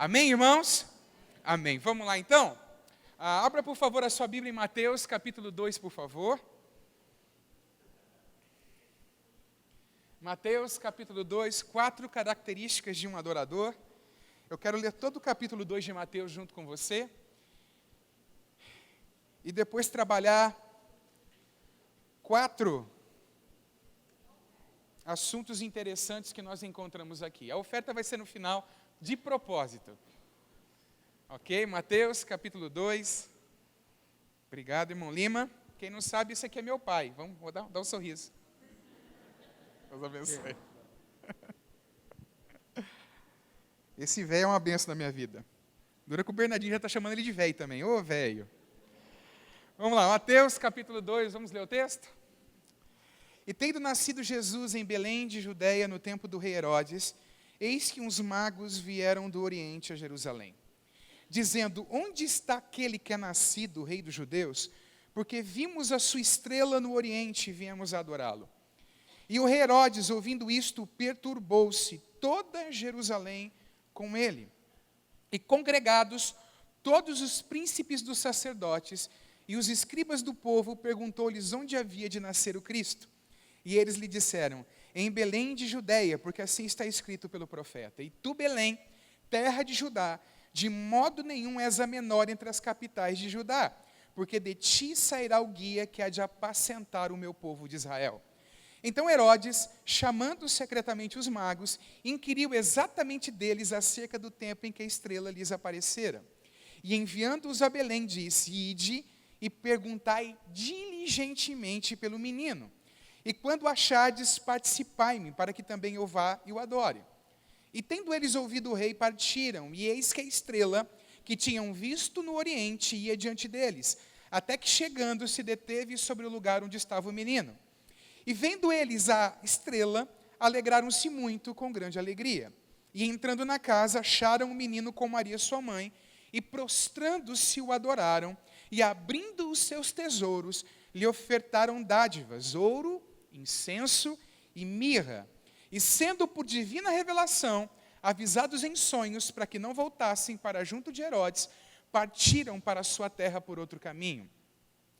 Amém, irmãos? Amém. Vamos lá, então? Abra, por favor, a sua Bíblia em Mateus, capítulo 2, por favor. Mateus, capítulo 2, 4 características de um adorador. Eu quero ler todo o capítulo 2 de Mateus junto com você. E depois trabalhar 4 assuntos interessantes que nós encontramos aqui. A oferta vai ser no final, de propósito. Ok? Mateus, capítulo 2. Obrigado, irmão Lima. Quem não sabe, esse aqui é meu pai. Vou dar um sorriso. Deus abençoe. Esse velho é uma benção na minha vida. Dura que o Bernardinho já está chamando ele de velho também. Ô, velho. Vamos lá, Mateus, capítulo 2. Vamos ler o texto? E tendo nascido Jesus em Belém de Judeia no tempo do rei Herodes, eis que uns magos vieram do Oriente a Jerusalém, dizendo: onde está aquele que é nascido, o rei dos judeus? Porque vimos a sua estrela no Oriente e viemos adorá-lo. E o rei Herodes, ouvindo isto, perturbou-se toda Jerusalém com ele. E congregados todos os príncipes dos sacerdotes e os escribas do povo, perguntou-lhes onde havia de nascer o Cristo. E eles lhe disseram: em Belém de Judeia, porque assim está escrito pelo profeta. E tu, Belém, terra de Judá, de modo nenhum és a menor entre as capitais de Judá, porque de ti sairá o guia que há de apacentar o meu povo de Israel. Então Herodes, chamando secretamente os magos, inquiriu exatamente deles acerca do tempo em que a estrela lhes aparecera. E enviando-os a Belém, disse: ide e perguntai diligentemente pelo menino. E quando o achardes, participai-me, para que também eu vá e o adore. E tendo eles ouvido o rei, partiram, e eis que a estrela, que tinham visto no oriente, ia diante deles, até que chegando se deteve sobre o lugar onde estava o menino. E vendo eles a estrela, alegraram-se muito com grande alegria. E entrando na casa, acharam o menino com Maria sua mãe, e prostrando-se o adoraram, e abrindo os seus tesouros, lhe ofertaram dádivas, ouro, incenso e mirra. E sendo por divina revelação, avisados em sonhos para que não voltassem para junto de Herodes, partiram para a sua terra por outro caminho.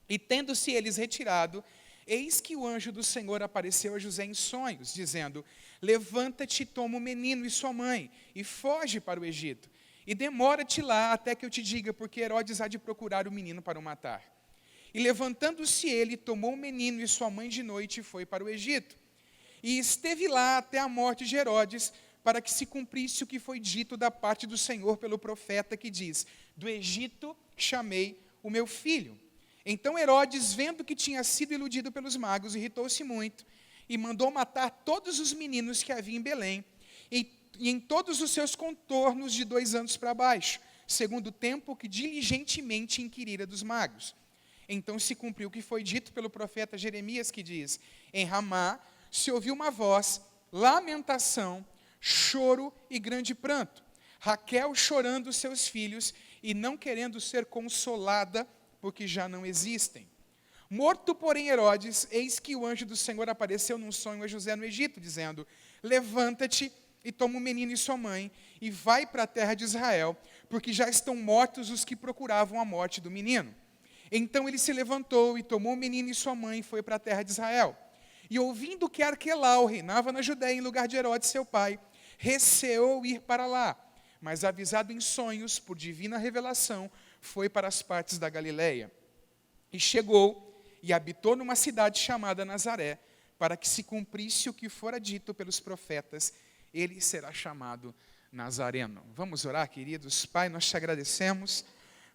E tendo-se eles retirado, eis que o anjo do Senhor apareceu a José em sonhos, dizendo: levanta-te, toma o menino e sua mãe, e foge para o Egito. E demora-te lá até que eu te diga, porque Herodes há de procurar o menino para o matar. E levantando-se ele, tomou o menino e sua mãe de noite e foi para o Egito. E esteve lá até a morte de Herodes, para que se cumprisse o que foi dito da parte do Senhor pelo profeta, que diz: do Egito chamei o meu filho. Então Herodes, vendo que tinha sido iludido pelos magos, irritou-se muito, e mandou matar todos os meninos que havia em Belém, e em todos os seus contornos de 2 anos para baixo, segundo o tempo que diligentemente inquirira dos magos. Então se cumpriu o que foi dito pelo profeta Jeremias, que diz: em Ramá se ouviu uma voz, lamentação, choro e grande pranto. Raquel chorando seus filhos e não querendo ser consolada, porque já não existem. Morto, porém, Herodes, eis que o anjo do Senhor apareceu num sonho a José no Egito, dizendo: levanta-te e toma o menino e sua mãe, e vai para a terra de Israel, porque já estão mortos os que procuravam a morte do menino. Então ele se levantou e tomou o menino e sua mãe e foi para a terra de Israel. E ouvindo que Arquelau reinava na Judéia em lugar de Herodes seu pai, receou ir para lá, mas avisado em sonhos por divina revelação, foi para as partes da Galileia. E chegou e habitou numa cidade chamada Nazaré, para que se cumprisse o que fora dito pelos profetas: ele será chamado Nazareno. Vamos orar, queridos. Pai, nós te agradecemos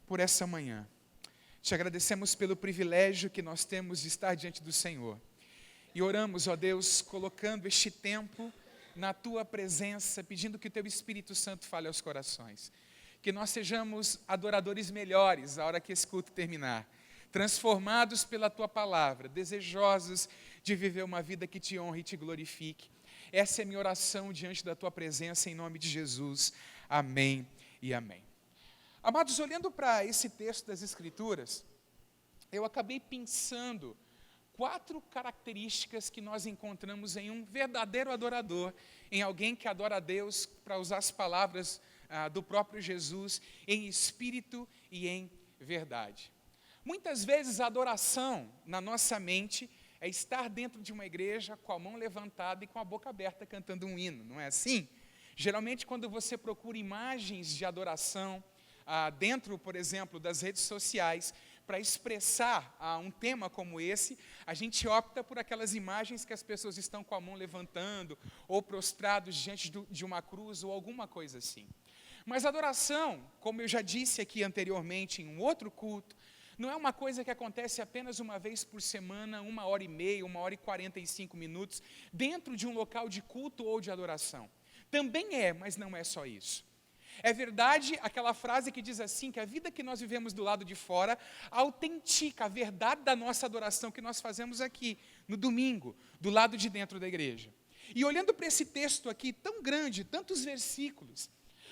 por essa manhã. Te agradecemos pelo privilégio que nós temos de estar diante do Senhor. E oramos, ó Deus, colocando este tempo na Tua presença, pedindo que o Teu Espírito Santo fale aos corações. Que nós sejamos adoradores melhores a hora que esse culto terminar. Transformados pela Tua palavra, desejosos de viver uma vida que Te honre e Te glorifique. Essa é a minha oração diante da Tua presença, em nome de Jesus. Amém e amém. Amados, olhando para esse texto das Escrituras, eu acabei pensando 4 características que nós encontramos em um verdadeiro adorador, em alguém que adora a Deus, para usar as palavras do próprio Jesus em espírito e em verdade. Muitas vezes a adoração na nossa mente é estar dentro de uma igreja com a mão levantada e com a boca aberta cantando um hino, não é assim? Geralmente quando você procura imagens de adoração dentro, por exemplo, das redes sociais, para expressar um tema como esse, a gente opta por aquelas imagens que as pessoas estão com a mão levantando, ou prostrados diante de uma cruz, ou alguma coisa assim. Mas adoração, como eu já disse aqui anteriormente em um outro culto, não é uma coisa que acontece apenas uma vez por semana, 1h30, 1h45, dentro de um local de culto ou de adoração. Também é, mas não é só isso. É verdade aquela frase que diz assim, que a vida que nós vivemos do lado de fora autentica a verdade da nossa adoração que nós fazemos aqui, no domingo, do lado de dentro da igreja. E olhando para esse texto aqui, tão grande, tantos versículos,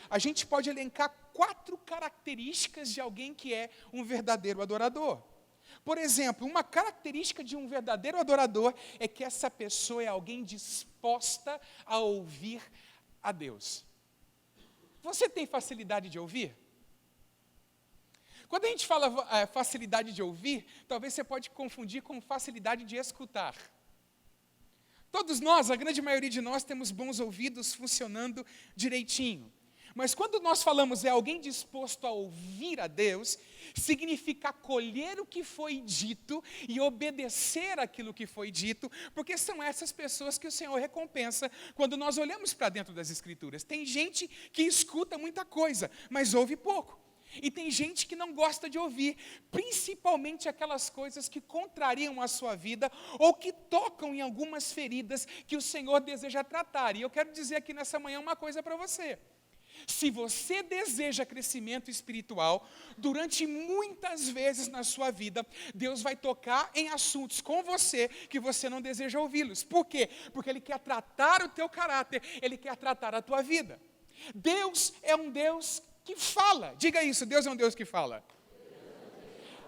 a gente pode elencar 4 características de alguém que é um verdadeiro adorador. Por exemplo, uma característica de um verdadeiro adorador é que essa pessoa é alguém disposta a ouvir a Deus. Você tem facilidade de ouvir? Quando a gente fala facilidade de ouvir, talvez você pode confundir com facilidade de escutar. Todos nós, a grande maioria de nós, temos bons ouvidos funcionando direitinho. Mas quando nós falamos alguém disposto a ouvir a Deus, significa acolher o que foi dito e obedecer aquilo que foi dito, porque são essas pessoas que o Senhor recompensa quando nós olhamos para dentro das Escrituras. Tem gente que escuta muita coisa, mas ouve pouco. E tem gente que não gosta de ouvir, principalmente aquelas coisas que contrariam a sua vida ou que tocam em algumas feridas que o Senhor deseja tratar. E eu quero dizer aqui nessa manhã uma coisa para você. Se você deseja crescimento espiritual, durante muitas vezes na sua vida, Deus vai tocar em assuntos com você que você não deseja ouvi-los. Por quê? Porque Ele quer tratar o teu caráter, Ele quer tratar a tua vida. Deus é um Deus que fala. Diga isso, Deus é um Deus que fala.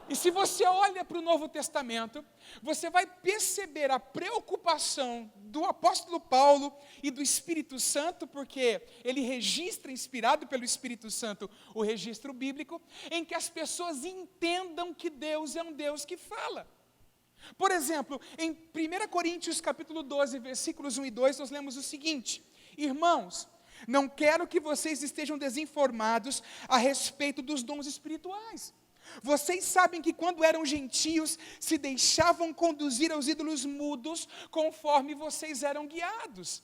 E se você olha para o Novo Testamento, você vai perceber a preocupação do apóstolo Paulo e do Espírito Santo, porque ele registra, inspirado pelo Espírito Santo, o registro bíblico, em que as pessoas entendam que Deus é um Deus que fala. Por exemplo, em 1 Coríntios capítulo 12, versículos 1 e 2, nós lemos o seguinte: Irmãos, não quero que vocês estejam desinformados a respeito dos dons espirituais. Vocês sabem que quando eram gentios, se deixavam conduzir aos ídolos mudos, conforme vocês eram guiados.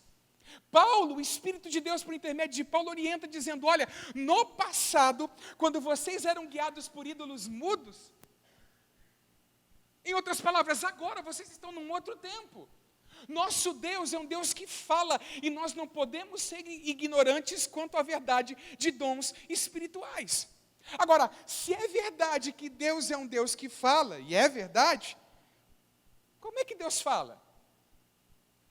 Paulo, o Espírito de Deus, por intermédio de Paulo, orienta dizendo, olha, no passado, quando vocês eram guiados por ídolos mudos, em outras palavras, agora vocês estão num outro tempo. Nosso Deus é um Deus que fala, e nós não podemos ser ignorantes quanto à verdade de dons espirituais. Agora, se é verdade que Deus é um Deus que fala, e é verdade, como é que Deus fala?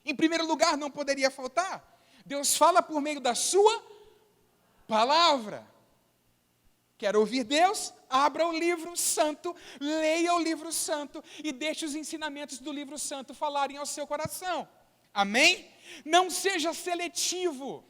Em primeiro lugar, não poderia faltar, Deus fala por meio da sua palavra. Quer ouvir Deus? Abra o livro santo, leia o livro santo e deixe os ensinamentos do livro santo falarem ao seu coração. Amém? Não seja seletivo.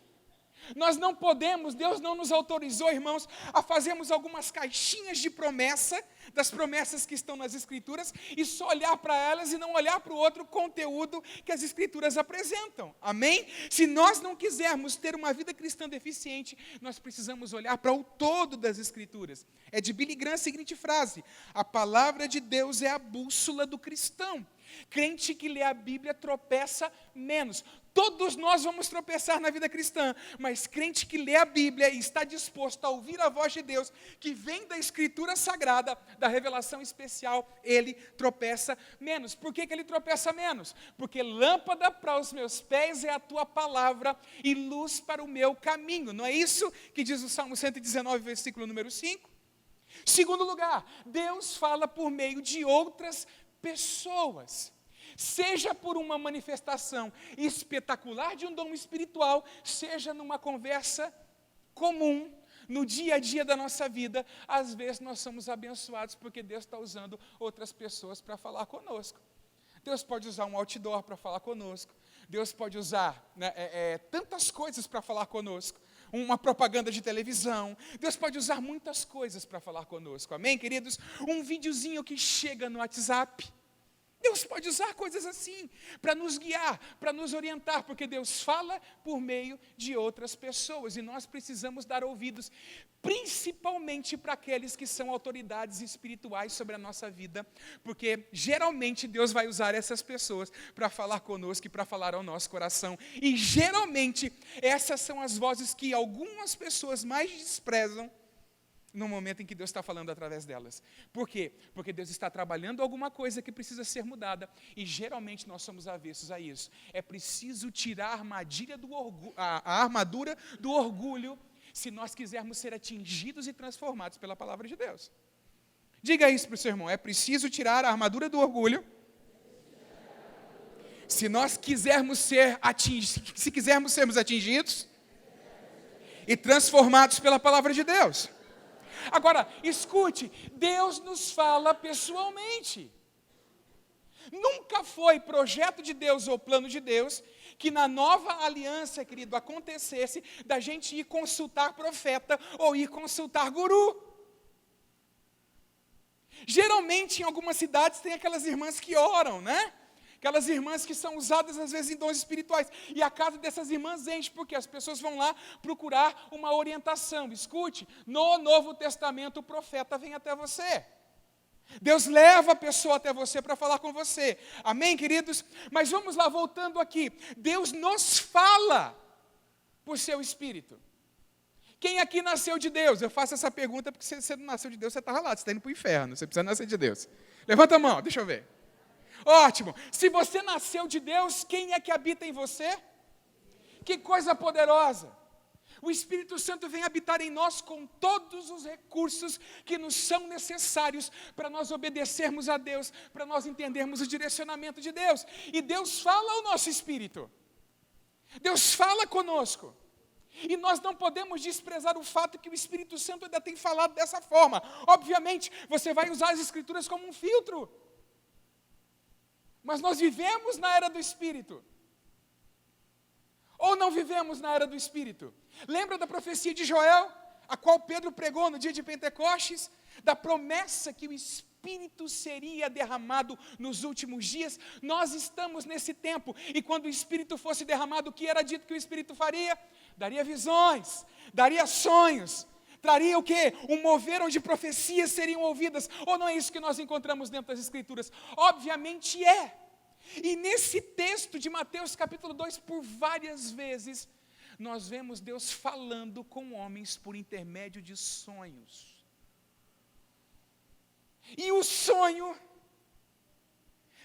Nós não podemos, Deus não nos autorizou, irmãos, a fazermos algumas caixinhas de promessa, das promessas que estão nas Escrituras, e só olhar para elas e não olhar para o outro conteúdo que as Escrituras apresentam. Amém? Se nós não quisermos ter uma vida cristã deficiente, nós precisamos olhar para o todo das Escrituras. É de Billy Graham a seguinte frase: a palavra de Deus é a bússola do cristão. Crente que lê a Bíblia tropeça menos. Todos nós vamos tropeçar na vida cristã, mas crente que lê a Bíblia e está disposto a ouvir a voz de Deus, que vem da Escritura Sagrada, da revelação especial, ele tropeça menos. Por que ele tropeça menos? Porque lâmpada para os meus pés é a tua palavra e luz para o meu caminho. Não é isso que diz o Salmo 119, versículo número 5? Segundo lugar, Deus fala por meio de outras pessoas. Seja por uma manifestação espetacular de um dom espiritual, seja numa conversa comum, no dia a dia da nossa vida, às vezes nós somos abençoados porque Deus está usando outras pessoas para falar conosco. Deus pode usar um outdoor para falar conosco, Deus pode usar tantas coisas para falar conosco. uma propaganda de televisão. Deus pode usar muitas coisas para falar conosco, amém, queridos? Um videozinho que chega no WhatsApp. Deus pode usar coisas assim, para nos guiar, para nos orientar, porque Deus fala por meio de outras pessoas, e nós precisamos dar ouvidos, principalmente para aqueles que são autoridades espirituais sobre a nossa vida, porque geralmente Deus vai usar essas pessoas para falar conosco e para falar ao nosso coração, e geralmente essas são as vozes que algumas pessoas mais desprezam, no momento em que Deus está falando através delas. Por quê? Porque Deus está trabalhando alguma coisa que precisa ser mudada, e geralmente nós somos avessos a isso. É preciso tirar a armadura do orgulho, se nós quisermos ser atingidos e transformados pela palavra de Deus. Diga isso para o seu irmão, é preciso tirar a armadura do orgulho, se nós quisermos se quisermos sermos atingidos e transformados pela palavra de Deus. Agora, escute, Deus nos fala pessoalmente. Nunca foi projeto de Deus ou plano de Deus que na nova aliança, querido, acontecesse da gente ir consultar profeta ou ir consultar guru. Geralmente, em algumas cidades, tem aquelas irmãs que oram, né? Aquelas irmãs que são usadas, às vezes, em dons espirituais. E a casa dessas irmãs enche, porque as pessoas vão lá procurar uma orientação. Escute, no Novo Testamento, o profeta vem até você. Deus leva a pessoa até você para falar com você. Amém, queridos? Mas vamos lá, voltando aqui. Deus nos fala por seu Espírito. Quem aqui nasceu de Deus? Eu faço essa pergunta porque se você não nasceu de Deus, você está ralado, você está indo para o inferno. Você precisa nascer de Deus. Levanta a mão, deixa eu ver. Ótimo. Se você nasceu de Deus, quem é que habita em você? Que coisa poderosa. O Espírito Santo vem habitar em nós com todos os recursos que nos são necessários para nós obedecermos a Deus, para nós entendermos o direcionamento de Deus. E Deus fala ao nosso espírito. Deus fala conosco. E nós não podemos desprezar o fato que o Espírito Santo ainda tem falado dessa forma. Obviamente, você vai usar as Escrituras como um filtro. Mas nós vivemos na era do Espírito. Ou não vivemos na era do Espírito? Lembra da profecia de Joel, a qual Pedro pregou no dia de Pentecostes? Da promessa que o Espírito seria derramado nos últimos dias? Nós estamos nesse tempo. E quando o Espírito fosse derramado, o que era dito que o Espírito faria? Daria visões, daria sonhos. Traria o quê? Um mover onde profecias seriam ouvidas. Ou não é isso que nós encontramos dentro das Escrituras? Obviamente é. E nesse texto de Mateus capítulo 2, por várias vezes, nós vemos Deus falando com homens por intermédio de sonhos. E o sonho,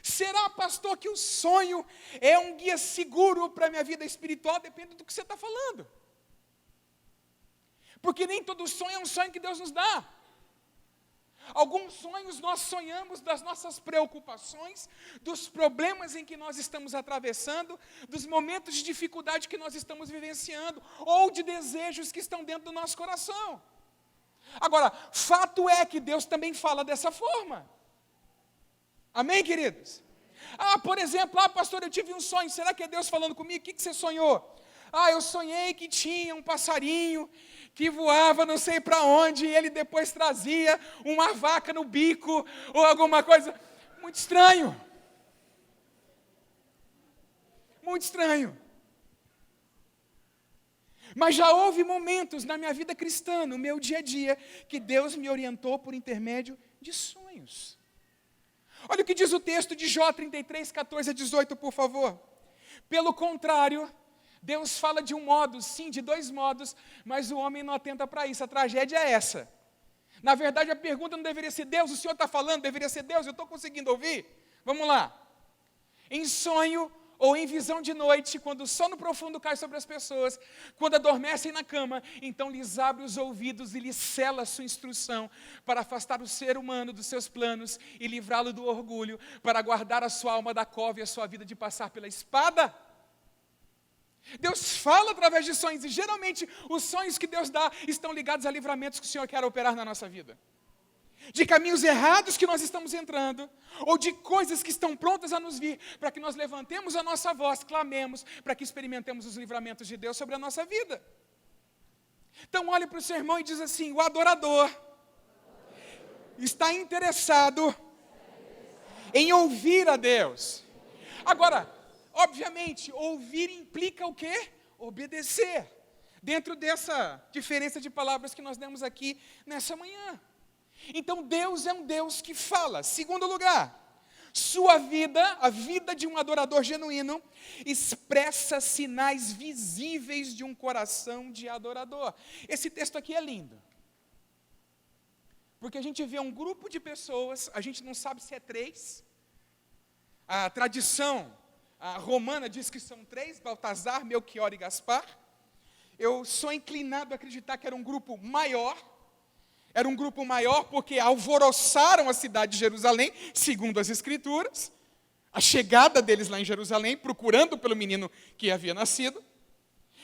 será, pastor, que o sonho é um guia seguro para a minha vida espiritual? Depende do que você está falando. Porque nem todo sonho é um sonho que Deus nos dá. Alguns sonhos nós sonhamos das nossas preocupações, dos problemas em que nós estamos atravessando, dos momentos de dificuldade que nós estamos vivenciando, ou de desejos que estão dentro do nosso coração. Agora, fato é que Deus também fala dessa forma. Amém, queridos? Por exemplo, pastor, eu tive um sonho, será que é Deus falando comigo? O que você sonhou? Eu sonhei que tinha um passarinho que voava não sei para onde, e ele depois trazia uma vaca no bico, ou alguma coisa. Muito estranho. Muito estranho. Mas já houve momentos na minha vida cristã, no meu dia a dia, que Deus me orientou por intermédio de sonhos. Olha o que diz o texto de Jó 33, 14 a 18, por favor. Pelo contrário, Deus fala de um modo, sim, de dois modos, mas o homem não atenta para isso. A tragédia é essa. Na verdade, a pergunta não deveria ser Deus, o Senhor está falando, deveria ser Deus, eu estou conseguindo ouvir? Vamos lá. Em sonho ou em visão de noite, quando o sono profundo cai sobre as pessoas, quando adormecem na cama, então lhes abre os ouvidos e lhes sela a sua instrução, para afastar o ser humano dos seus planos e livrá-lo do orgulho, para guardar a sua alma da cova e a sua vida de passar pela espada. Deus fala através de sonhos, e geralmente os sonhos que Deus dá estão ligados a livramentos que o Senhor quer operar na nossa vida. De caminhos errados que nós estamos entrando, ou de coisas que estão prontas a nos vir, para que nós levantemos a nossa voz, clamemos, para que experimentemos os livramentos de Deus sobre a nossa vida. Então olhe para o seu irmão e diz assim: o adorador está interessado em ouvir a Deus. Agora, obviamente, ouvir implica o quê? Obedecer. Dentro dessa diferença de palavras que nós demos aqui nessa manhã. Então Deus é um Deus que fala. Segundo lugar, sua vida, a vida de um adorador genuíno, expressa sinais visíveis de um coração de adorador. Esse texto aqui é lindo. Porque a gente vê um grupo de pessoas, a gente não sabe se é 3. A tradição romana diz que são 3, Baltazar, Melquior e Gaspar. Eu sou inclinado a acreditar que era um grupo maior. Era um grupo maior porque alvoroçaram a cidade de Jerusalém, segundo as Escrituras. A chegada deles lá em Jerusalém, procurando pelo menino que havia nascido.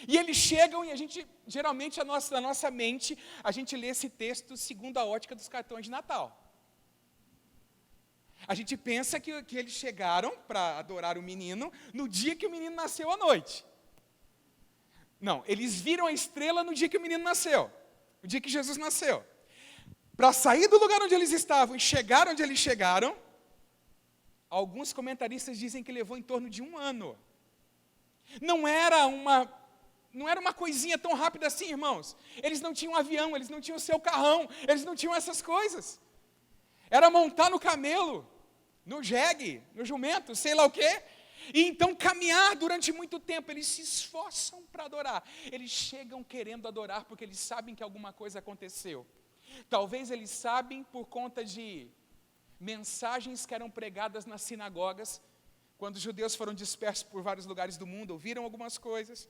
E eles chegam e a gente, geralmente, na nossa mente, a gente lê esse texto segundo a ótica dos cartões de Natal. A gente pensa que eles chegaram para adorar o menino no dia que o menino nasceu à noite. Não, eles viram a estrela no dia que o menino nasceu, no dia que Jesus nasceu. Para sair do lugar onde eles estavam e chegar onde eles chegaram, alguns comentaristas dizem que levou em torno de 1 ano. Não era uma coisinha tão rápida assim, irmãos. Eles não tinham avião, eles não tinham seu carrão, eles não tinham essas coisas. Era montar no camelo, no jegue, no jumento, sei lá o quê. E então caminhar durante muito tempo. Eles se esforçam para adorar. Eles chegam querendo adorar porque eles sabem que alguma coisa aconteceu. Talvez eles sabem por conta de mensagens que eram pregadas nas sinagogas, quando os judeus foram dispersos por vários lugares do mundo, ouviram algumas coisas.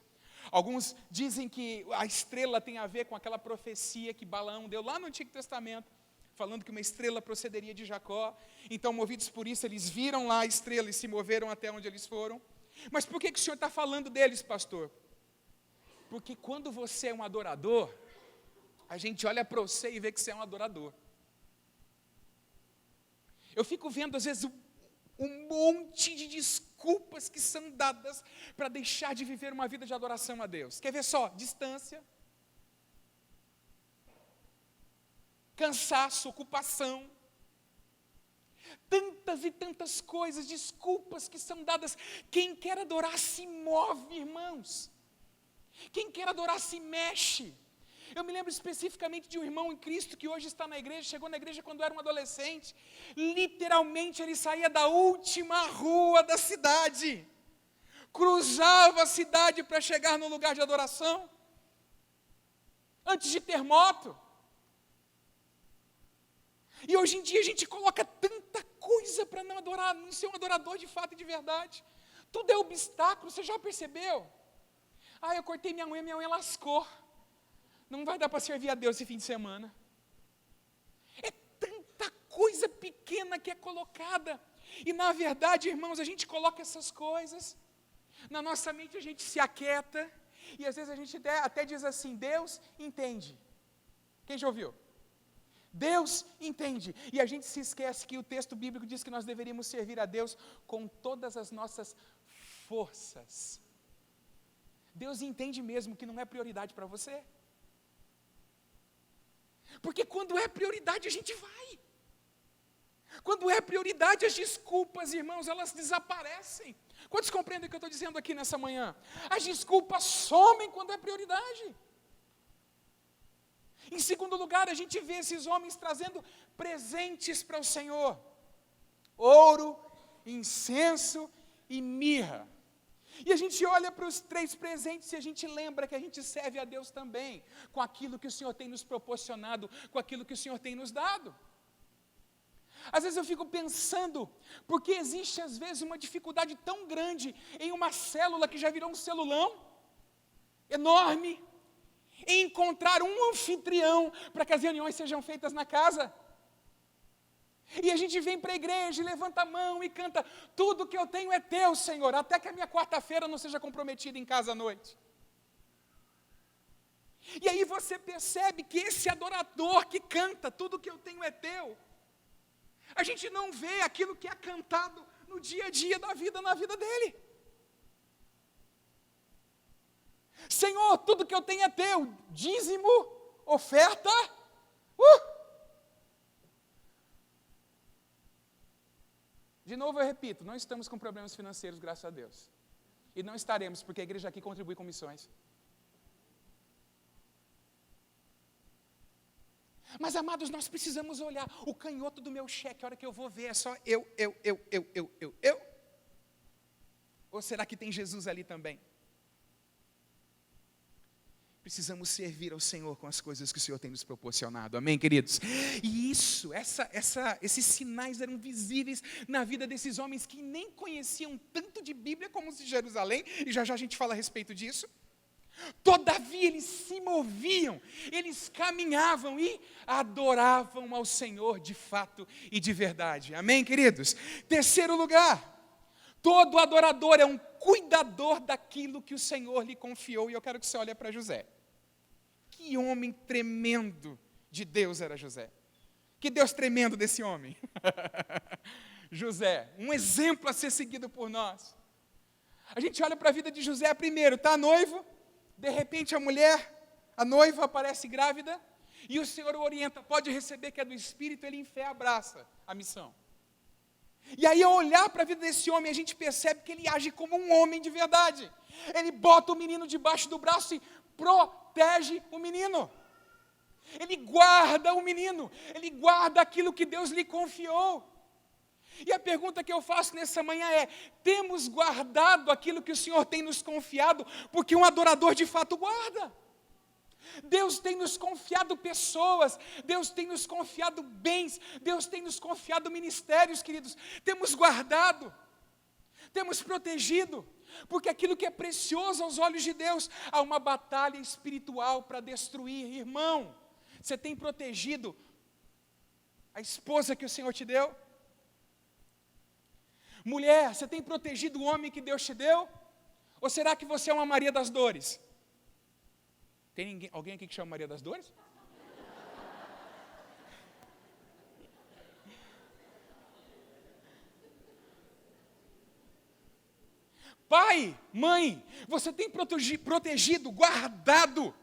Alguns dizem que a estrela tem a ver com aquela profecia que Balaão deu lá no Antigo Testamento, falando que uma estrela procederia de Jacó. Então, movidos por isso, eles viram lá a estrela e se moveram até onde eles foram. Mas por que o senhor está falando deles, pastor? Porque quando você é um adorador, a gente olha para você e vê que você é um adorador. Eu fico vendo, às vezes, um monte de desculpas que são dadas para deixar de viver uma vida de adoração a Deus. Quer ver só? Distância, cansaço, ocupação, tantas e tantas coisas, desculpas que são dadas. Quem quer adorar se move, irmãos. Quem quer adorar se mexe. Eu me lembro especificamente de um irmão em Cristo que hoje está na igreja, chegou na igreja quando era um adolescente. Literalmente ele saía da última rua da cidade, cruzava a cidade para chegar no lugar de adoração, antes de ter moto. E hoje em dia a gente coloca tanta coisa para não adorar, não ser um adorador de fato e de verdade. Tudo é obstáculo, você já percebeu? Eu cortei minha unha lascou. Não vai dar para servir a Deus esse fim de semana. É tanta coisa pequena que é colocada. E na verdade, irmãos, a gente coloca essas coisas, na nossa mente a gente se aquieta, e às vezes a gente até diz assim: Deus entende. Quem já ouviu? Deus entende. E a gente se esquece que o texto bíblico diz que nós deveríamos servir a Deus com todas as nossas forças. Deus entende mesmo que não é prioridade para você. Porque quando é prioridade a gente vai. Quando é prioridade, as desculpas, irmãos, elas desaparecem. Quantos compreendem o que eu estou dizendo aqui nessa manhã? As desculpas somem quando é prioridade. Em segundo lugar, a gente vê esses homens trazendo presentes para o Senhor: ouro, incenso e mirra. E a gente olha para os 3 presentes e a gente lembra que a gente serve a Deus também, com aquilo que o Senhor tem nos proporcionado, com aquilo que o Senhor tem nos dado. Às vezes eu fico pensando, porque existe às vezes uma dificuldade tão grande em uma célula que já virou um celulão enorme, em encontrar um anfitrião para que as reuniões sejam feitas na casa. E a gente vem para a igreja e levanta a mão e canta: tudo que eu tenho é teu, Senhor, até que a minha quarta-feira não seja comprometida em casa à noite. E aí você percebe que esse adorador que canta, tudo que eu tenho é teu, a gente não vê aquilo que é cantado no dia a dia da vida, na vida dele. Senhor, Senhor, tudo que eu tenho é teu, dízimo, oferta, De novo eu repito, não estamos com problemas financeiros, graças a Deus. E não estaremos, porque a igreja aqui contribui com missões. Mas, amados, nós precisamos olhar o canhoto do meu cheque, a hora que eu vou ver é só eu. Ou será que tem Jesus ali também? Precisamos servir ao Senhor com as coisas que o Senhor tem nos proporcionado, amém, queridos? E esses sinais eram visíveis na vida desses homens que nem conheciam tanto de Bíblia como os de Jerusalém, e já já a gente fala a respeito disso. Todavia eles se moviam, eles caminhavam e adoravam ao Senhor de fato e de verdade, amém, queridos? Terceiro lugar, todo adorador é um cuidador daquilo que o Senhor lhe confiou, e eu quero que você olhe para José. Que homem tremendo de Deus era José. Que Deus tremendo desse homem. José, um exemplo a ser seguido por nós. A gente olha para a vida de José primeiro, está noivo, de repente a noiva aparece grávida, e o Senhor o orienta, pode receber que é do Espírito, ele em fé abraça a missão. E aí, ao olhar para a vida desse homem, a gente percebe que ele age como um homem de verdade. Ele bota o menino debaixo do braço e protege o menino. Ele guarda o menino, ele guarda aquilo que Deus lhe confiou. E a pergunta que eu faço nessa manhã é, temos guardado aquilo que o Senhor tem nos confiado? Porque um adorador de fato guarda. Deus tem nos confiado pessoas, Deus tem nos confiado bens, Deus tem nos confiado ministérios, queridos. Temos guardado, temos protegido, porque aquilo que é precioso aos olhos de Deus, há uma batalha espiritual para destruir. Irmão, você tem protegido a esposa que o Senhor te deu? Mulher, você tem protegido o homem que Deus te deu? Ou será que você é uma Maria das Dores? Tem alguém aqui que chama Maria das Dores? Pai, mãe, você tem protegido, guardado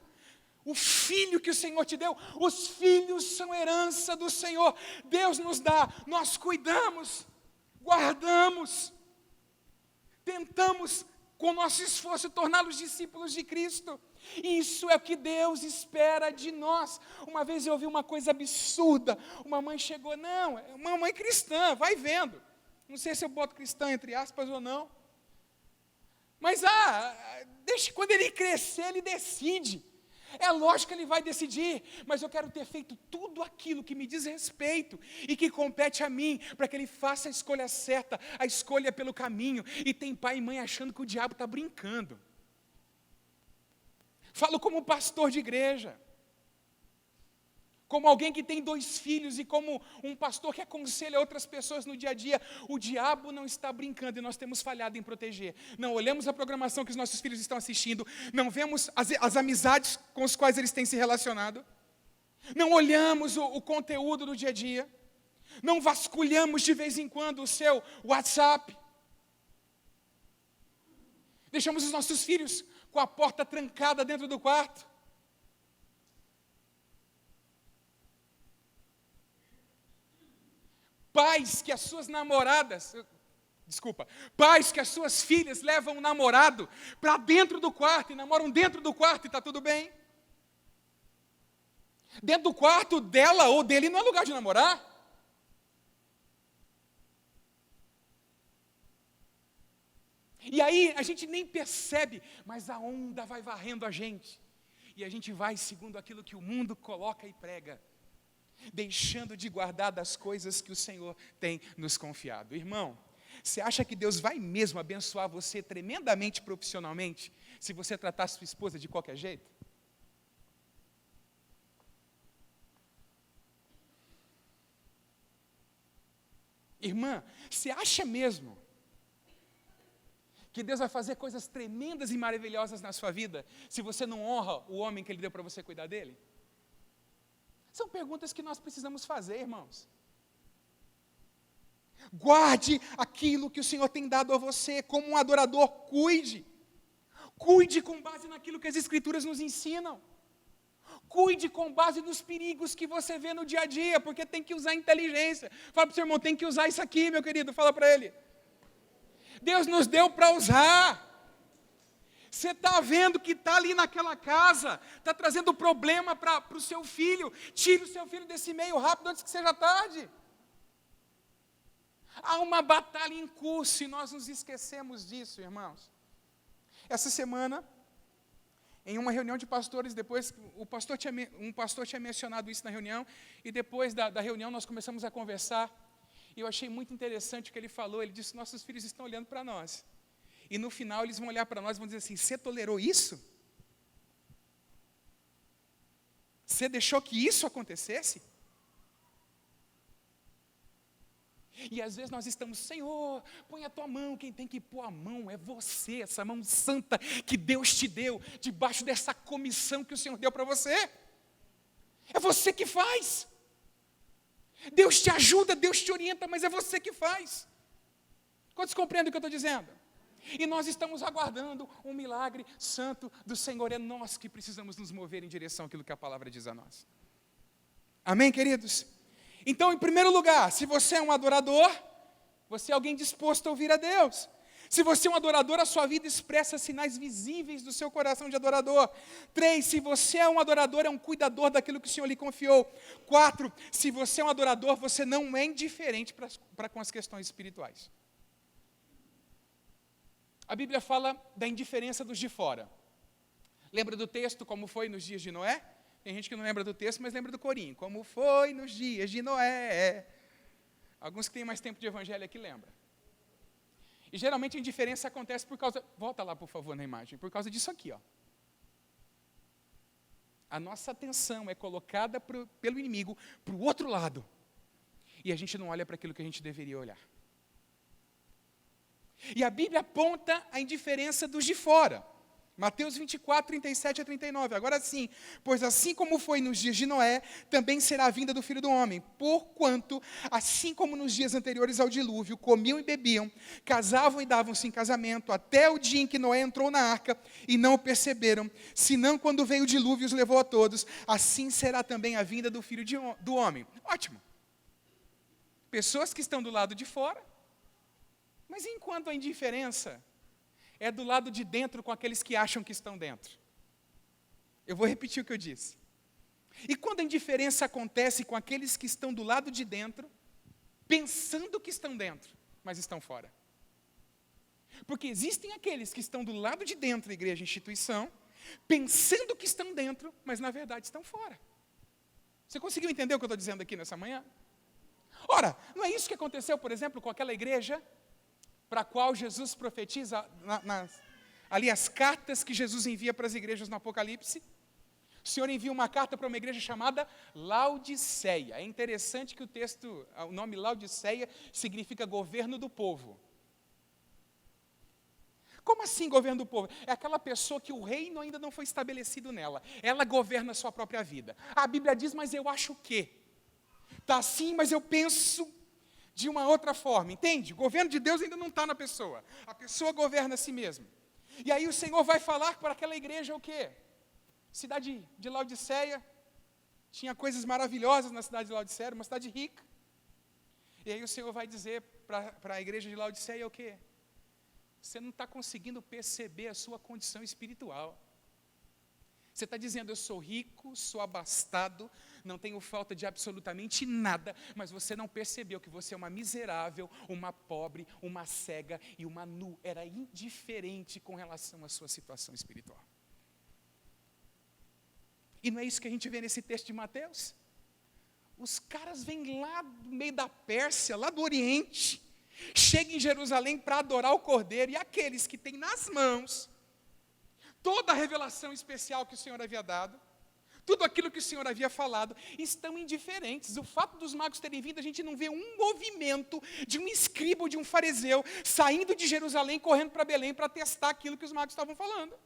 o filho que o Senhor te deu? Os filhos são herança do Senhor. Deus nos dá, nós cuidamos, guardamos, tentamos com nosso esforço torná-los discípulos de Cristo. Isso é o que Deus espera de nós. Uma vez eu ouvi uma coisa absurda, uma mãe chegou, não, é uma mãe cristã, vai vendo, não sei se eu boto cristã entre aspas ou não, mas deixa, quando ele crescer ele decide, é lógico que ele vai decidir, mas eu quero ter feito tudo aquilo que me diz respeito e que compete a mim, para que ele faça a escolha certa, a escolha pelo caminho. E tem pai e mãe achando que o diabo está brincando. Falo como pastor de igreja, como alguém que tem 2 filhos e como um pastor que aconselha outras pessoas no dia a dia. O diabo não está brincando e nós temos falhado em proteger. Não olhamos a programação que os nossos filhos estão assistindo, não vemos as amizades com as quais eles têm se relacionado, não olhamos o conteúdo do dia a dia, não vasculhamos de vez em quando o seu WhatsApp, deixamos os nossos filhos com a porta trancada dentro do quarto. Pais que as suas filhas levam o namorado para dentro do quarto e namoram dentro do quarto e está tudo bem. Dentro do quarto dela ou dele não é lugar de namorar. E aí a gente nem percebe, mas a onda vai varrendo a gente. E a gente vai segundo aquilo que o mundo coloca e prega, deixando de guardar das coisas que o Senhor tem nos confiado. Irmão, você acha que Deus vai mesmo abençoar você tremendamente profissionalmente, se você tratar sua esposa de qualquer jeito? Irmã, você acha mesmo que Deus vai fazer coisas tremendas e maravilhosas na sua vida, se você não honra o homem que Ele deu para você cuidar dele? São perguntas que nós precisamos fazer, irmãos. Guarde aquilo que o Senhor tem dado a você, como um adorador, cuide. Cuide com base naquilo que as Escrituras nos ensinam. Cuide com base nos perigos que você vê no dia a dia, porque tem que usar inteligência. Fala para o seu irmão, tem que usar isso aqui, meu querido, fala para ele. Deus nos deu para usar. Você está vendo que está ali naquela casa, está trazendo problema para o seu filho. Tire o seu filho desse meio rápido antes que seja tarde. Há uma batalha em curso e nós nos esquecemos disso, irmãos. Essa semana, em uma reunião de pastores, depois, um pastor tinha mencionado isso na reunião, e depois da reunião nós começamos a conversar, e eu achei muito interessante o que ele falou. Ele disse: nossos filhos estão olhando para nós, e no final eles vão olhar para nós e vão dizer assim: você tolerou isso? Você deixou que isso acontecesse? E às vezes nós estamos: Senhor, põe a tua mão. Quem tem que pôr a mão é você, essa mão santa que Deus te deu, debaixo dessa comissão que o Senhor deu para você. É você que faz. Deus te ajuda, Deus te orienta, mas é você que faz. Quantos compreendem o que eu estou dizendo? E nós estamos aguardando um milagre santo do Senhor. É nós que precisamos nos mover em direção àquilo que a palavra diz a nós. Amém, queridos? Então, em primeiro lugar, se você é um adorador, você é alguém disposto a ouvir a Deus. Se você é um adorador, a sua vida expressa sinais visíveis do seu coração de adorador. 3, se você é um adorador, é um cuidador daquilo que o Senhor lhe confiou. 4, se você é um adorador, você não é indiferente para com as questões espirituais. A Bíblia fala da indiferença dos de fora. Lembra do texto, como foi nos dias de Noé? Tem gente que não lembra do texto, mas lembra do corinho. Como foi nos dias de Noé. Alguns que têm mais tempo de evangelho aqui lembram. E geralmente a indiferença acontece por causa... Volta lá, por favor, na imagem. Por causa disso aqui, ó. A nossa atenção é colocada pelo inimigo para o outro lado. E a gente não olha para aquilo que a gente deveria olhar. E a Bíblia aponta a indiferença dos de fora. Mateus 24, 37 a 39. Agora sim, pois assim como foi nos dias de Noé, também será a vinda do Filho do Homem. Porquanto, assim como nos dias anteriores ao dilúvio, comiam e bebiam, casavam e davam-se em casamento, até o dia em que Noé entrou na arca, e não o perceberam, senão quando veio o dilúvio os levou a todos, assim será também a vinda do Filho do Homem. Ótimo. Pessoas que estão do lado de fora, mas enquanto a indiferença é do lado de dentro com aqueles que acham que estão dentro. Eu vou repetir o que eu disse. E quando a indiferença acontece com aqueles que estão do lado de dentro, pensando que estão dentro, mas estão fora. Porque existem aqueles que estão do lado de dentro da igreja, instituição, pensando que estão dentro, mas na verdade estão fora. Você conseguiu entender o que eu estou dizendo aqui nessa manhã? Ora, não é isso que aconteceu, por exemplo, com aquela igreja para a qual Jesus profetiza ali as cartas que Jesus envia para as igrejas no Apocalipse? O Senhor envia uma carta para uma igreja chamada Laodiceia. É interessante que o nome Laodiceia significa governo do povo. Como assim governo do povo? É aquela pessoa que o reino ainda não foi estabelecido nela. Ela governa a sua própria vida. A Bíblia diz, mas eu acho que. Está assim, mas eu penso de uma outra forma, entende? O governo de Deus ainda não está na pessoa. A pessoa governa a si mesma. E aí o Senhor vai falar para aquela igreja o quê? Cidade de Laodiceia. Tinha coisas maravilhosas na cidade de Laodiceia, uma cidade rica. E aí o Senhor vai dizer para a igreja de Laodiceia o quê? Você não está conseguindo perceber a sua condição espiritual. Você está dizendo, eu sou rico, sou abastado, não tenho falta de absolutamente nada, mas você não percebeu que você é uma miserável, uma pobre, uma cega e uma nu. Era indiferente com relação à sua situação espiritual. E não é isso que a gente vê nesse texto de Mateus? Os caras vêm lá do meio da Pérsia, lá do Oriente, chegam em Jerusalém para adorar o Cordeiro, e aqueles que têm nas mãos toda a revelação especial que o Senhor havia dado, tudo aquilo que o Senhor havia falado, estão indiferentes. O fato dos magos terem vindo, a gente não vê um movimento de um escriba ou de um fariseu saindo de Jerusalém, correndo para Belém para testar aquilo que os magos estavam falando.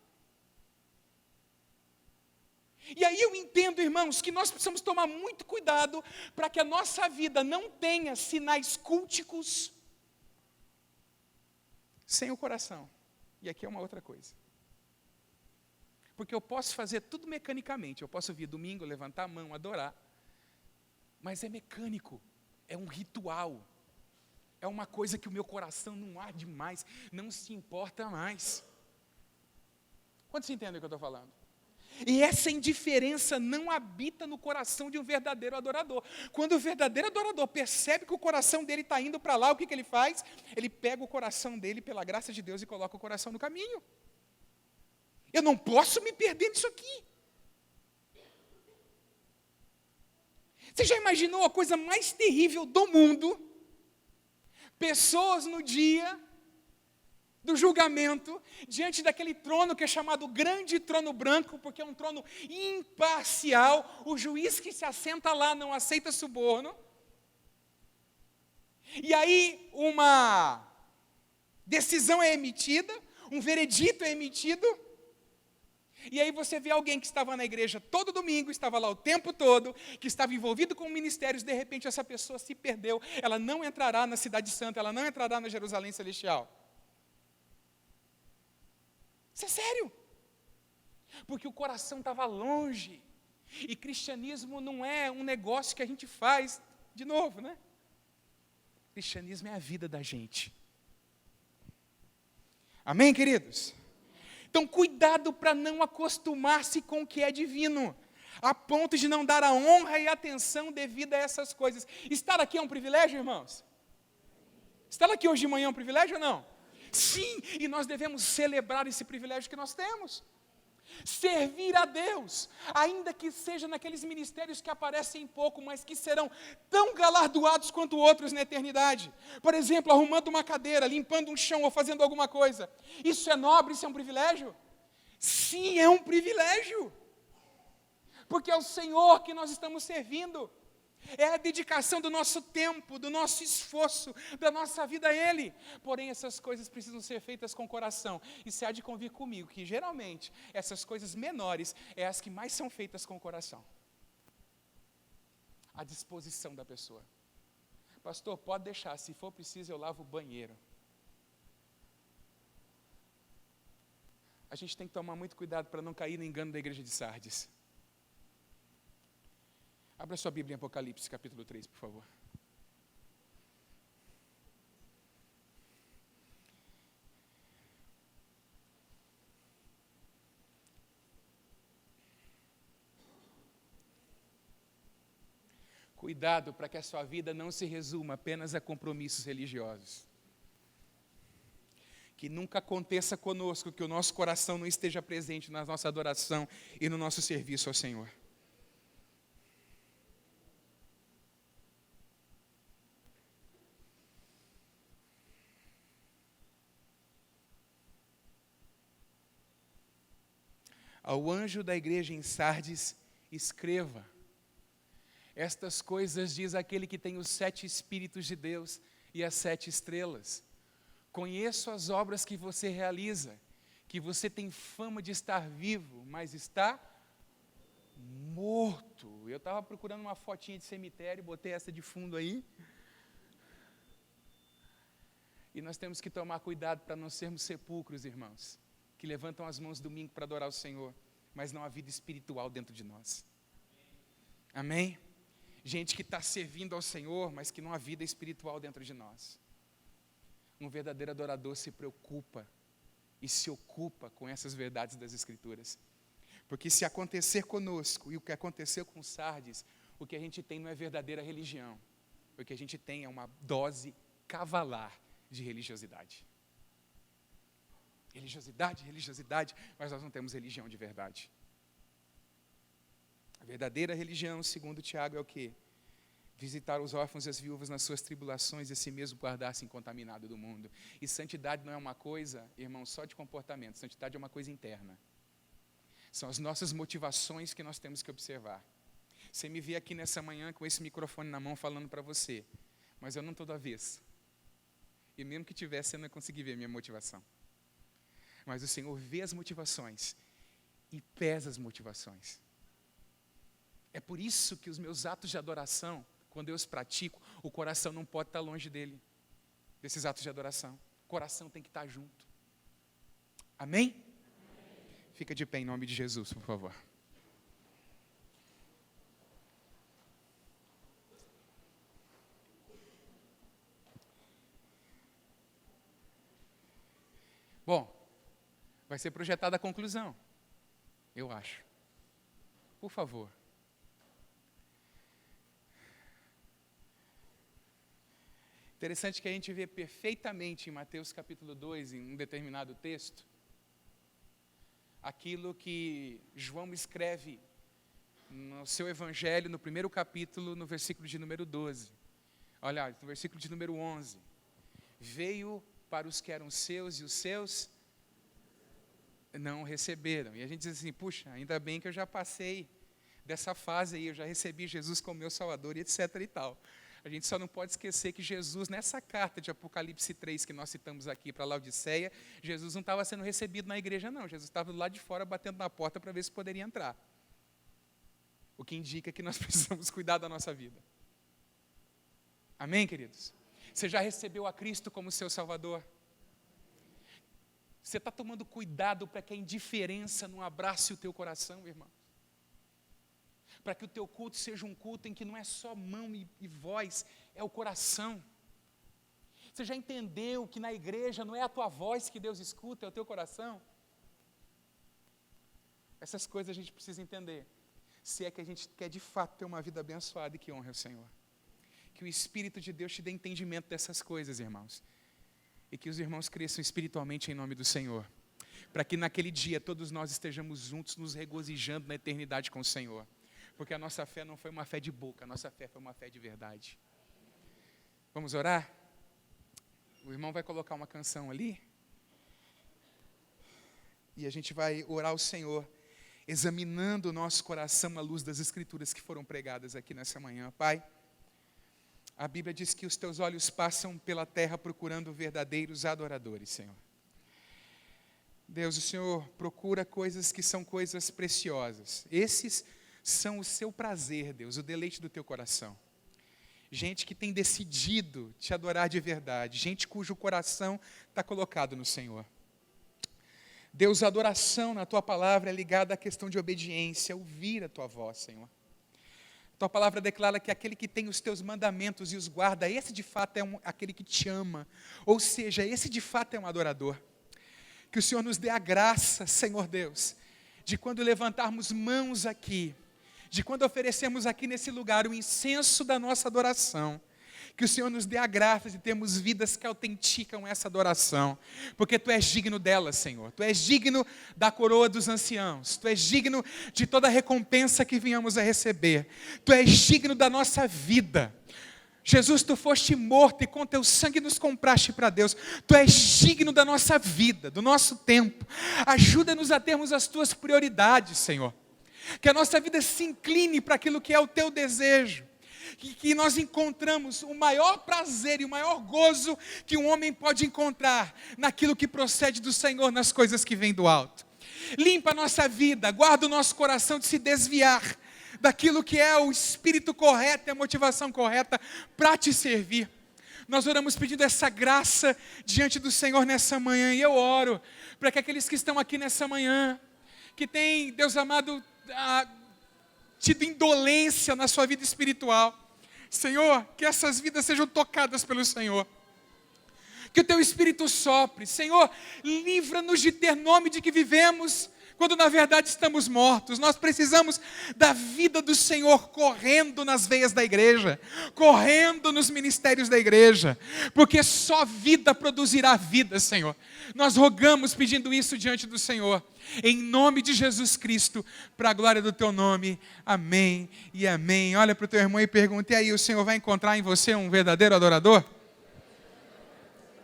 E aí eu entendo, irmãos, que nós precisamos tomar muito cuidado para que a nossa vida não tenha sinais culticos sem o coração. E aqui é uma outra coisa. Porque eu posso fazer tudo mecanicamente. Eu posso vir domingo, levantar a mão, adorar. Mas é mecânico, é um ritual. É uma coisa que o meu coração não arde mais, não se importa mais. Quantos entendem o que eu estou falando? E essa indiferença não habita no coração de um verdadeiro adorador. Quando o verdadeiro adorador percebe que o coração dele está indo para lá, o que ele faz? Ele pega o coração dele, pela graça de Deus, e coloca o coração no caminho. Eu não posso me perder nisso aqui. Você já imaginou a coisa mais terrível do mundo? Pessoas no dia do julgamento, diante daquele trono que é chamado grande trono branco, porque é um trono imparcial, o juiz que se assenta lá não aceita suborno, e aí uma decisão é emitida, um veredito é emitido, e aí você vê alguém que estava na igreja todo domingo, estava lá o tempo todo, que estava envolvido com ministérios, de repente essa pessoa se perdeu, ela não entrará na cidade santa, ela não entrará na Jerusalém celestial. Isso é sério. Porque o coração estava longe. E cristianismo não é um negócio que a gente faz de novo, né? Cristianismo é a vida da gente. Amém, queridos? Então, cuidado para não acostumar-se com o que é divino, a ponto de não dar a honra e atenção devida a essas coisas. Estar aqui é um privilégio, irmãos? Estar aqui hoje de manhã é um privilégio ou não? Sim, e nós devemos celebrar esse privilégio que nós temos. Servir a Deus, ainda que seja naqueles ministérios que aparecem pouco, mas que serão tão galardoados quanto outros na eternidade. Por exemplo, arrumando uma cadeira, limpando um chão ou fazendo alguma coisa. Isso é nobre, isso é um privilégio? Sim, é um privilégio. Porque é o Senhor que nós estamos servindo. É a dedicação do nosso tempo, do nosso esforço, da nossa vida a Ele. Porém, essas coisas precisam ser feitas com coração. E você há de convir comigo que, geralmente, essas coisas menores é as que mais são feitas com o coração. A disposição da pessoa. Pastor, pode deixar, se for preciso eu lavo o banheiro. A gente tem que tomar muito cuidado para não cair no engano da igreja de Sardes. Abra sua Bíblia em Apocalipse, capítulo 3, por favor. Cuidado para que a sua vida não se resuma apenas a compromissos religiosos. Que nunca aconteça conosco que o nosso coração não esteja presente na nossa adoração e no nosso serviço ao Senhor. Ao anjo da igreja em Sardes, escreva: estas coisas diz aquele que tem os 7 Espíritos de Deus e as 7 estrelas. Conheço as obras que você realiza, que você tem fama de estar vivo, mas está morto. Eu estava procurando uma fotinha de cemitério, botei essa de fundo aí. E nós temos que tomar cuidado para não sermos sepulcros, irmãos, que levantam as mãos domingo para adorar o Senhor, mas não há vida espiritual dentro de nós. Amém? Gente que está servindo ao Senhor, mas que não há vida espiritual dentro de nós. Um verdadeiro adorador se preocupa e se ocupa com essas verdades das Escrituras. Porque se acontecer conosco, e o que aconteceu com Sardes, o que a gente tem não é verdadeira religião. O que a gente tem é uma dose cavalar de religiosidade. Religiosidade, mas nós não temos religião de verdade. A verdadeira religião, segundo Tiago, é o quê? Visitar os órfãos e as viúvas nas suas tribulações e assim mesmo guardar-se incontaminado do mundo. E santidade não é uma coisa, irmão, só de comportamento. Santidade é uma coisa interna. São as nossas motivações que nós temos que observar. Você me vê aqui nessa manhã com esse microfone na mão falando para você, mas eu não estou do avesso. E mesmo que tivesse, eu não consegui ver a minha motivação. Mas o Senhor vê as motivações e pesa as motivações. É por isso que os meus atos de adoração, quando eu os pratico, o coração não pode estar longe dele, desses atos de adoração. O coração tem que estar junto. Amém? Fica de pé em nome de Jesus, por favor. Bom, vai ser projetada a conclusão, eu acho. Por favor. Interessante que a gente vê perfeitamente em Mateus capítulo 2, em um determinado texto, aquilo que João escreve no seu evangelho, no primeiro capítulo, no versículo de número 12. Olha, no versículo de número 11. Veio para os que eram seus e os seus não receberam. E a gente diz assim, puxa, ainda bem que eu já passei dessa fase aí, eu já recebi Jesus como meu Salvador e etc e tal. A gente só não pode esquecer que Jesus, nessa carta de Apocalipse 3 que nós citamos aqui para Laodiceia, Jesus não estava sendo recebido na igreja não, Jesus estava do lado de fora batendo na porta para ver se poderia entrar. O que indica que nós precisamos cuidar da nossa vida. Amém, queridos? Você já recebeu a Cristo como seu Salvador? Você está tomando cuidado para que a indiferença não abrace o teu coração, irmão? Para que o teu culto seja um culto em que não é só mão e voz, é o coração. Você já entendeu que na igreja não é a tua voz que Deus escuta, é o teu coração? Essas coisas a gente precisa entender, se é que a gente quer de fato ter uma vida abençoada e que honre o Senhor. Que o Espírito de Deus te dê entendimento dessas coisas, irmãos. E que os irmãos cresçam espiritualmente em nome do Senhor. Para que naquele dia todos nós estejamos juntos, nos regozijando na eternidade com o Senhor. Porque a nossa fé não foi uma fé de boca, a nossa fé foi uma fé de verdade. Vamos orar? O irmão vai colocar uma canção ali. E a gente vai orar ao Senhor, examinando o nosso coração à luz das Escrituras que foram pregadas aqui nessa manhã. Pai, a Bíblia diz que os teus olhos passam pela terra procurando verdadeiros adoradores, Senhor. Deus, o Senhor procura coisas que são coisas preciosas. Esses são o seu prazer, Deus, o deleite do teu coração. Gente que tem decidido te adorar de verdade, gente cujo coração está colocado no Senhor. Deus, a adoração na tua palavra é ligada à questão de obediência, ouvir a tua voz, Senhor. A tua palavra declara que aquele que tem os teus mandamentos e os guarda, esse de fato é aquele que te ama, ou seja, esse de fato é um adorador. Que o Senhor nos dê a graça, Senhor Deus, de quando levantarmos mãos aqui, de quando oferecemos aqui nesse lugar o incenso da nossa adoração, que o Senhor nos dê a graça de termos vidas que autenticam essa adoração, porque Tu és digno dela, Senhor. Tu és digno da coroa dos anciãos, Tu és digno de toda a recompensa que venhamos a receber, Tu és digno da nossa vida. Jesus, Tu foste morto e com Teu sangue nos compraste para Deus. Tu és digno da nossa vida, do nosso tempo. Ajuda-nos a termos as Tuas prioridades, Senhor. Que a nossa vida se incline para aquilo que é o Teu desejo. Que nós encontramos o maior prazer e o maior gozo que um homem pode encontrar naquilo que procede do Senhor, nas coisas que vêm do alto. Limpa a nossa vida, guarda o nosso coração de se desviar daquilo que é o espírito correto e a motivação correta para Te servir. Nós oramos pedindo essa graça diante do Senhor nessa manhã, e eu oro para que aqueles que estão aqui nessa manhã, que têm, Deus amado, tido indolência na sua vida espiritual, Senhor, que essas vidas sejam tocadas pelo Senhor. Que o Teu Espírito sopre. Senhor, livra-nos de ter nome de que vivemos, quando na verdade estamos mortos. Nós precisamos da vida do Senhor correndo nas veias da igreja, correndo nos ministérios da igreja, porque só vida produzirá vida, Senhor. Nós rogamos pedindo isso diante do Senhor, em nome de Jesus Cristo, para a glória do Teu nome. Amém e amém. Olha para o teu irmão e pergunta: e aí, o Senhor vai encontrar em você um verdadeiro adorador?